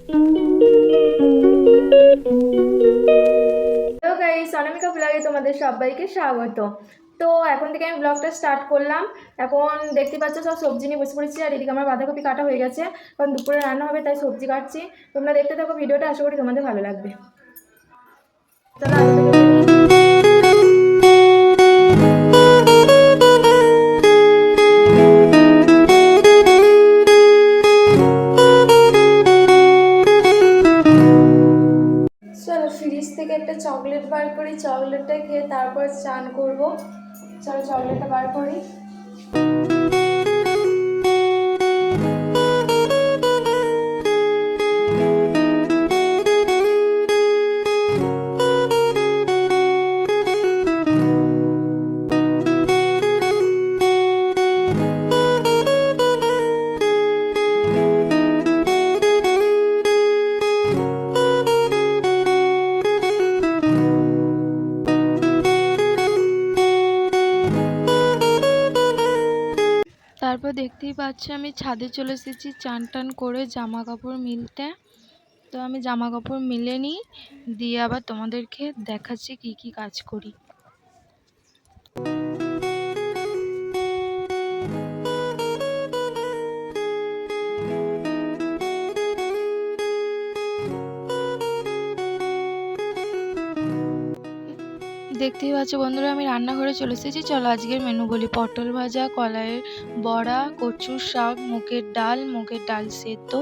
Hello guys, অনামিকা ব্লগে তোমাদের সবাইকে স্বাগত। তো এখন থেকে আমি ব্লগটা স্টার্ট করলাম। এখন দেখতে পাচ্ছ সব সবজি নিয়ে বসে পড়েছি, আর এদিকে আমার বাঁধাকপি কাটা হয়ে গেছে, কারণ দুপুরে রান্না হবে তাই সবজি কাটছি। তোমরা দেখতে থাকো ভিডিওটা, আশা করি তোমাদের ভালো লাগবে। চলো আগে থেকে চলো ফ্রিজ থেকে একটা চকলেট বার করি, চকলেটটা খেয়ে তারপর চান করব। চলো চকলেটটা বার করি। তারপর দেখতেই পাচ্ছ আমি ছাদে চলে এসেছি চান টান করে জামা কাপড় মিলতে। তো আমি জামা কাপড় মিলে নিই, দিয়ে আবার তোমাদেরকে দেখাচ্ছি কি কি কাজ করি। দেখতেই পাচ্ছ বন্ধুরা, আমি রান্নাঘরে চলে এসেছি। চলো আজকের মেনু বলি। পটল ভাজা, কলাইয়ের বড়া, কচুর শাক, মুগের ডাল সেদ্ধ,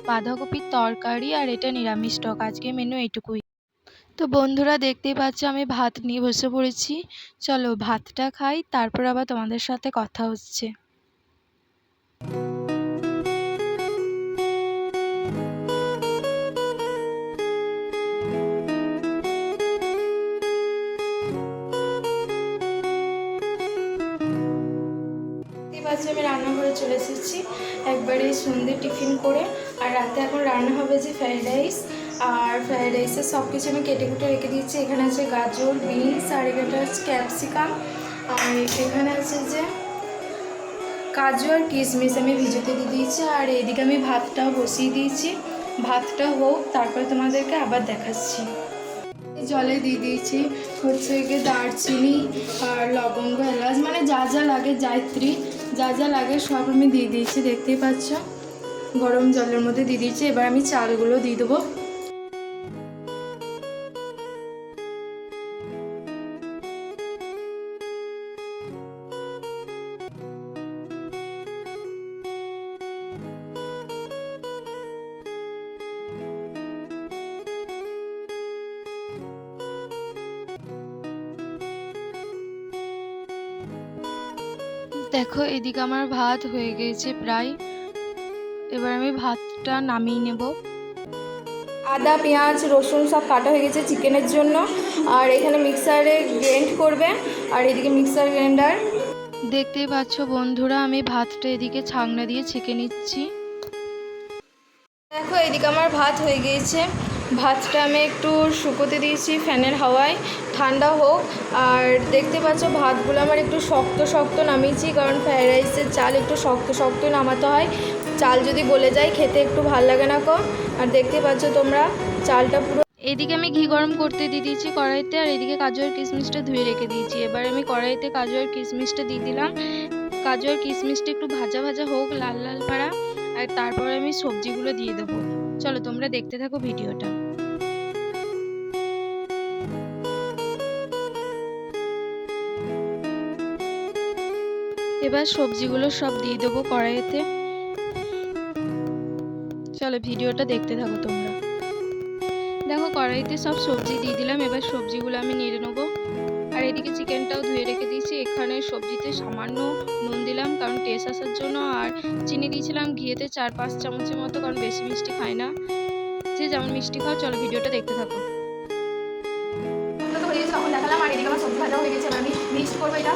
বাঁধাকপির তরকারি, আর এটা নিরামিষ টক। আজকের মেনু এইটুকুই। তো বন্ধুরা দেখতেই পাচ্ছ আমি ভাত নিয়ে বসে পড়েছি। চলো ভাতটা খাই, তারপর আবার তোমাদের সাথে কথা হচ্ছে। আমি রান্নাঘরে চলে এসেছি একবারে সন্ধ্যে টিফিন করে। আর রাতে এখন রান্না হবে যে ফ্রাইড রাইস, আর ফ্রাইড রাইসের সব কিছু আমি কেটে কুটে রেখে দিয়েছি। এখানে আছে গাজর, বিনস, আর এখানে আছে ক্যাপসিকাম, আর এখানে আছে যে কাজু আর কিশমিশ আমি ভিজোতে দিয়ে দিয়েছি। আর এদিকে আমি ভাতটাও বসিয়ে দিয়েছি, ভাতটা হোক তারপরে তোমাদেরকে আবার দেখাচ্ছি। জলে দিয়ে দিয়েছি হচ্ছে গিয়ে দারচিনি আর লবঙ্গ, এলাচ, মানে যা যা লাগে, জায়ত্রী, যা যা লাগে সব আমি দিয়ে দিয়েছি। দেখতেই পাচ্ছ গরম জলের মধ্যে দিয়ে দিয়েছি। এবার আমি চালগুলো দিয়ে দেবো। দেখো এদিকে আমার ভাত হয়ে গেছে প্রায়। এবার আমি ভাতটা নামিয়ে নেব। আদা, পেঁয়াজ, রসুন সব কাটা হয়ে গেছে চিকেনের জন্য। আর এখানে মিক্সারে গ্রাইন্ড করবে, আর এদিকে মিক্সার গ্রাইন্ডার। দেখতেই পাচ্ছ বন্ধুরা আমি ভাতটা এদিকে ছাঁকনা দিয়ে ছেঁকে নিচ্ছি। দেখো এদিকে আমার ভাত হয়ে গিয়েছে। ভাতটা আমি একটু শুকোতে দিয়েছি ফ্যানের হাওয়ায়, ঠান্ডা হোক। আর দেখতে পাচ্ছ ভাতগুলো আমার একটু শক্ত শক্ত নামিয়েছি, কারণ ফ্রাইড রাইসের চাল একটু শক্ত শক্তই নামাতে হয়। চাল যদি গলে যায় খেতে একটু ভাল লাগে না কো। আর দেখতে পাচ্ছ তোমরা চালটা পুরো। এদিকে আমি ঘি গরম করতে দিয়ে দিয়েছি কড়াইতে, আর এদিকে কাজু আর কিশমিশটা ধুয়ে রেখে দিয়েছি। এবার আমি কড়াইতে কাজু আর কিশমিশটা দিয়ে দিলাম। কাজু আর কিশমিশটা একটু ভাজা ভাজা হোক, লাল লাল পাড়া, আর তারপর আমি সবজিগুলো দিয়ে দেবো। চলো তোমরা দেখতে থাকো ভিডিওটা। এবার সবজিগুলো সব দিয়ে দেবো কড়াইতে। চলো ভিডিওটা দেখতে থাকো তোমরা। দেখো কড়াইতে সব সবজি দিয়ে দিলাম। এবার সবজিগুলো আমি নেড়ে নেবো। আর এদিকে চিকেনটাও ধুয়ে রেখে দিয়েছি। এখানে সবজিতে সামান্য নুন দিলাম কারণ টেস্ট আসার জন্য, আর চিনি দিয়েছিলাম ঘিয়েতে 4-5 চামচের মতো, কারণ বেশি মিষ্টি খাই না। যে যেমন মিষ্টি খাও। চলো ভিডিওটা দেখতে থাকো। হয়ে গেছে তখন দেখালাম। আর এদিকে আমার সবজি ভাজা হয়ে গেছে, এবার আমি মিক্সড করবো এটা।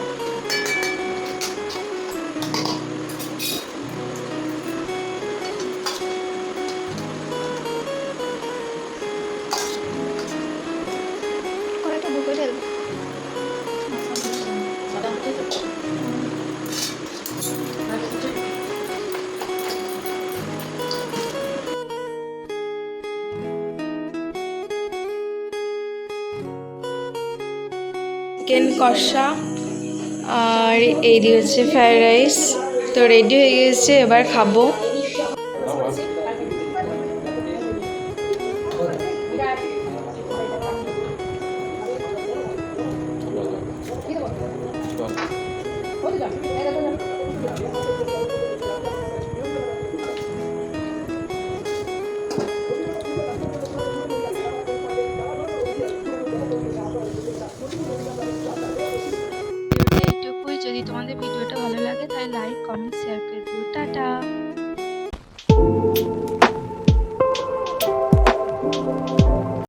চিকেন কষা আর এই দিয়ে হচ্ছে ফ্রাইড রাইস। তো রেডি হয়ে গেছে, এবার খাবো। এইটুকুই। যদি তোমাদের ভিডিওটা ভালো লাগে তাহলে লাইক, কমেন্ট, শেয়ার করে দিও। টাটা।